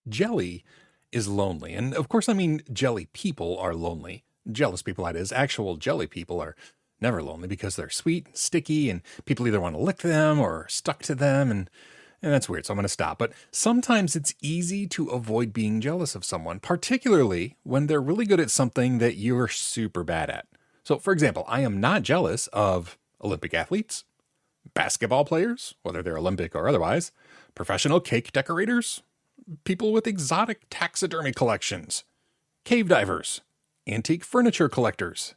Jelly is lonely. And of course, I mean, jelly people are lonely. Jealous people, that is. Actual jelly people are never lonely because they're sweet, and sticky, and people either want to lick them or are stuck to them. And that's weird, so I'm going to stop. But sometimes it's easy to avoid being jealous of someone, particularly when they're really good at something that you're super bad at. So, for example, I am not jealous of Olympic athletes, basketball players, whether they're Olympic or otherwise, professional cake decorators, people with exotic taxidermy collections, cave divers, antique furniture collectors.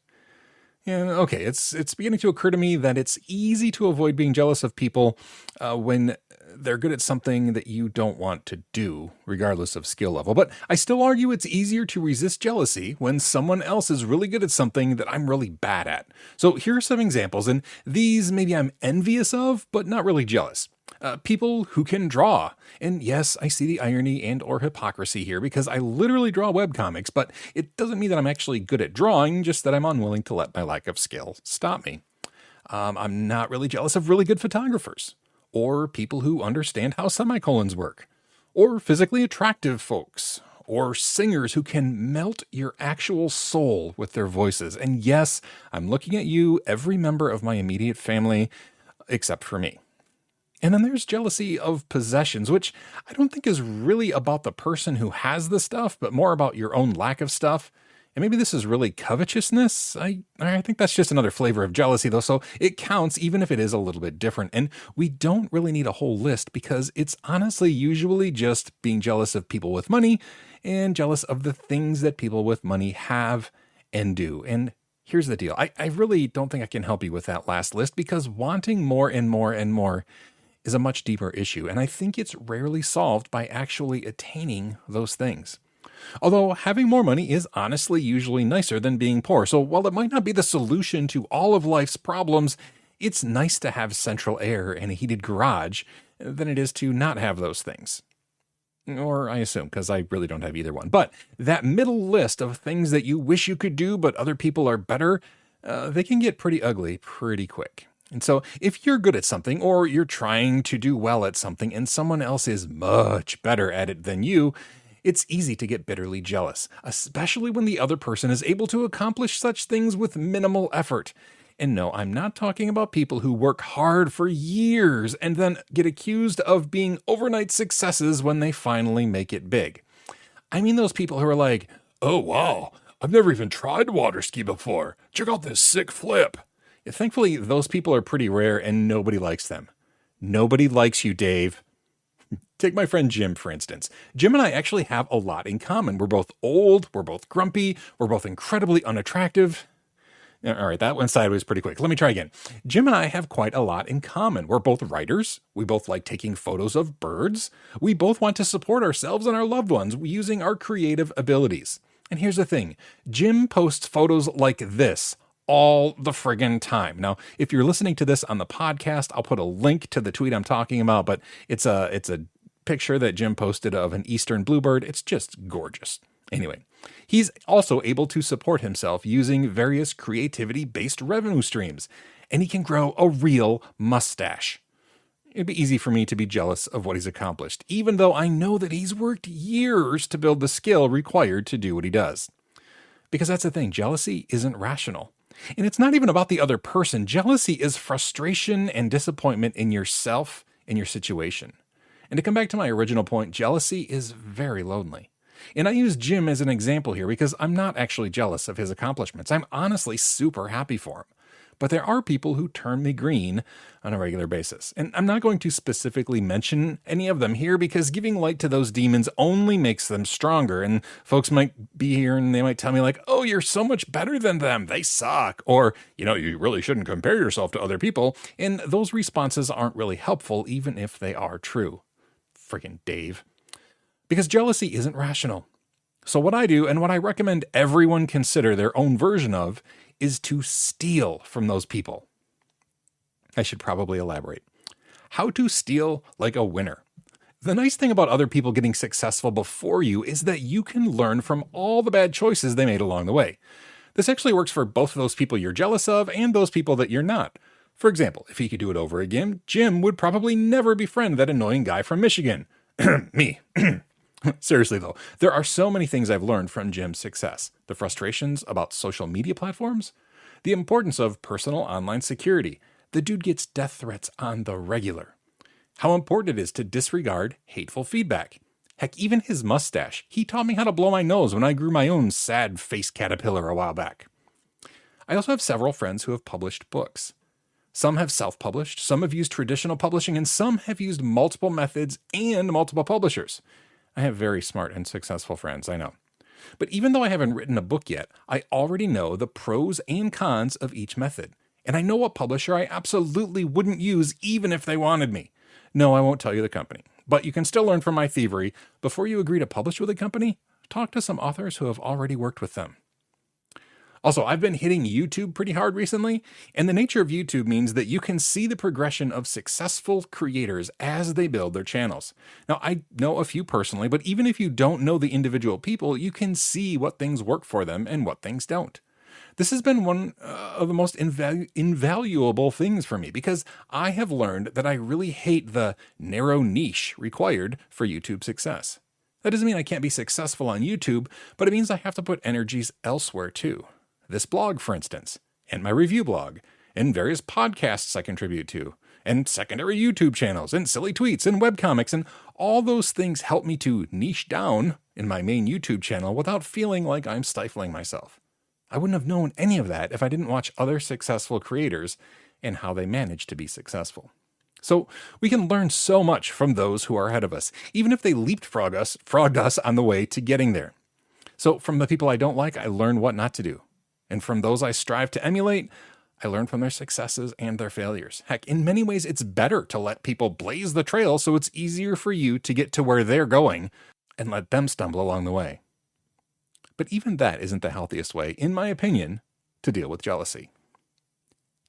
Yeah, okay, it's beginning to occur to me that it's easy to avoid being jealous of people when they're good at something that you don't want to do, regardless of skill level. But I still argue it's easier to resist jealousy when someone else is really good at something that I'm really bad at. So here are some examples, and these maybe I'm envious of, but not really jealous. People who can draw. And yes, I see the irony and or hypocrisy here because I literally draw webcomics, but it doesn't mean that I'm actually good at drawing, just that I'm unwilling to let my lack of skill stop me. I'm not really jealous of really good photographers or people who understand how semicolons work or physically attractive folks or singers who can melt your actual soul with their voices. And yes, I'm looking at you, every member of my immediate family, except for me. And then there's jealousy of possessions, which I don't think is really about the person who has the stuff, but more about your own lack of stuff. And maybe this is really covetousness. I think that's just another flavor of jealousy, though, so it counts even if it is a little bit different. And we don't really need a whole list because it's honestly usually just being jealous of people with money and jealous of the things that people with money have and do. And here's the deal. I really don't think I can help you with that last list because wanting more and more and more is a much deeper issue, and I think it's rarely solved by actually attaining those things. Although having more money is honestly usually nicer than being poor, so while it might not be the solution to all of life's problems, it's nice to have central air and a heated garage than it is to not have those things. Or I assume, because I really don't have either one. But that middle list of things that you wish you could do but other people are better, they can get pretty ugly pretty quick. And so if you're good at something or you're trying to do well at something and someone else is much better at it than you, it's easy to get bitterly jealous, especially when the other person is able to accomplish such things with minimal effort. And no, I'm not talking about people who work hard for years and then get accused of being overnight successes when they finally make it big. I mean those people who are like, oh wow, I've never even tried water ski before. Check out this sick flip. Thankfully, those people are pretty rare and nobody likes them. Nobody likes you, Dave. Take my friend Jim, for instance. Jim and I actually have a lot in common. We're both old, we're both grumpy, we're both incredibly unattractive. All right, that went sideways pretty quick. Let me try again. Jim and I have quite a lot in common. We're both writers. We both like taking photos of birds. We both want to support ourselves and our loved ones using our creative abilities. And here's the thing. Jim posts photos like this all the friggin' time. Now, if you're listening to this on the podcast, I'll put a link to the tweet I'm talking about, but it's a picture that Jim posted of an eastern bluebird. It's just gorgeous. Anyway, he's also able to support himself using various creativity-based revenue streams, and he can grow a real mustache. It'd be easy for me to be jealous of what he's accomplished, even though I know that he's worked years to build the skill required to do what he does. Because that's the thing, jealousy isn't rational. And it's not even about the other person. Jealousy is frustration and disappointment in yourself and your situation. And to come back to my original point, jealousy is very lonely. And I use Jim as an example here because I'm not actually jealous of his accomplishments. I'm honestly super happy for him. But there are people who turn me green on a regular basis. And I'm not going to specifically mention any of them here because giving light to those demons only makes them stronger. And folks might be here and they might tell me like, oh, you're so much better than them. They suck. Or, you really shouldn't compare yourself to other people. And those responses aren't really helpful, even if they are true. Freaking Dave. Because jealousy isn't rational. So what I do, and what I recommend everyone consider their own version of, is to steal from those people. I should probably elaborate. How to steal like a winner. The nice thing about other people getting successful before you is that you can learn from all the bad choices they made along the way. This actually works for both of those people you're jealous of and those people that you're not. For example, if he could do it over again, Jim would probably never befriend that annoying guy from Michigan. Me. Seriously, though, there are so many things I've learned from Jim's success. The frustrations about social media platforms, the importance of personal online security. The dude gets death threats on the regular. How important it is to disregard hateful feedback. Heck, even his mustache. He taught me how to blow my nose when I grew my own sad face caterpillar a while back. I also have several friends who have published books. Some have self-published, some have used traditional publishing, and some have used multiple methods and multiple publishers. I have very smart and successful friends, I know. But even though I haven't written a book yet, I already know the pros and cons of each method. And I know what publisher I absolutely wouldn't use even if they wanted me. No, I won't tell you the company. But you can still learn from my thievery. Before you agree to publish with a company, talk to some authors who have already worked with them. Also, I've been hitting YouTube pretty hard recently, and the nature of YouTube means that you can see the progression of successful creators as they build their channels. Now, I know a few personally, but even if you don't know the individual people, you can see what things work for them and what things don't. This has been one of the most invaluable things for me because I have learned that I really hate the narrow niche required for YouTube success. That doesn't mean I can't be successful on YouTube, but it means I have to put energies elsewhere too. This blog, for instance, and my review blog, and various podcasts I contribute to, and secondary YouTube channels, and silly tweets, and webcomics, and all those things help me to niche down in my main YouTube channel without feeling like I'm stifling myself. I wouldn't have known any of that if I didn't watch other successful creators and how they managed to be successful. So we can learn so much from those who are ahead of us, even if they frogged us on the way to getting there. So from the people I don't like, I learn what not to do. And from those I strive to emulate, I learn from their successes and their failures. Heck, in many ways, it's better to let people blaze the trail so it's easier for you to get to where they're going and let them stumble along the way. But even that isn't the healthiest way, in my opinion, to deal with jealousy.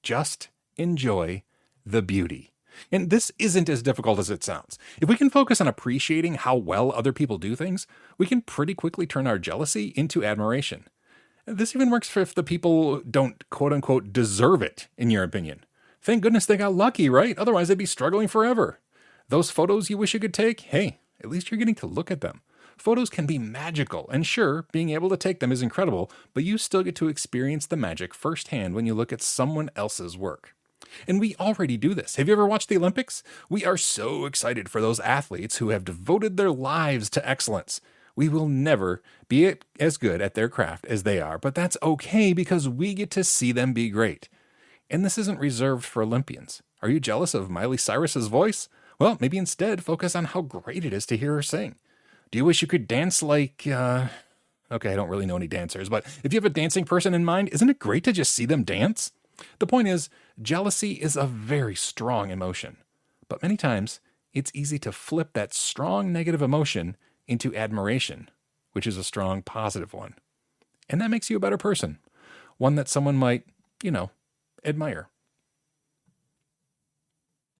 Just enjoy the beauty. And this isn't as difficult as it sounds. If we can focus on appreciating how well other people do things, we can pretty quickly turn our jealousy into admiration. This even works for if the people don't quote-unquote deserve it, in your opinion. Thank goodness they got lucky, right? Otherwise they'd be struggling forever. Those photos you wish you could take, hey, at least you're getting to look at them. Photos can be magical, and sure, being able to take them is incredible, but you still get to experience the magic firsthand when you look at someone else's work. And we already do this. Have you ever watched the Olympics? We are so excited for those athletes who have devoted their lives to excellence. We will never be as good at their craft as they are, but that's okay because we get to see them be great. And this isn't reserved for Olympians. Are you jealous of Miley Cyrus's voice? Well, maybe instead focus on how great it is to hear her sing. Do you wish you could dance like, okay, I don't really know any dancers, but if you have a dancing person in mind, isn't it great to just see them dance? The point is, jealousy is a very strong emotion, but many times it's easy to flip that strong negative emotion into admiration, which is a strong positive one. And that makes you a better person, one that someone might, admire.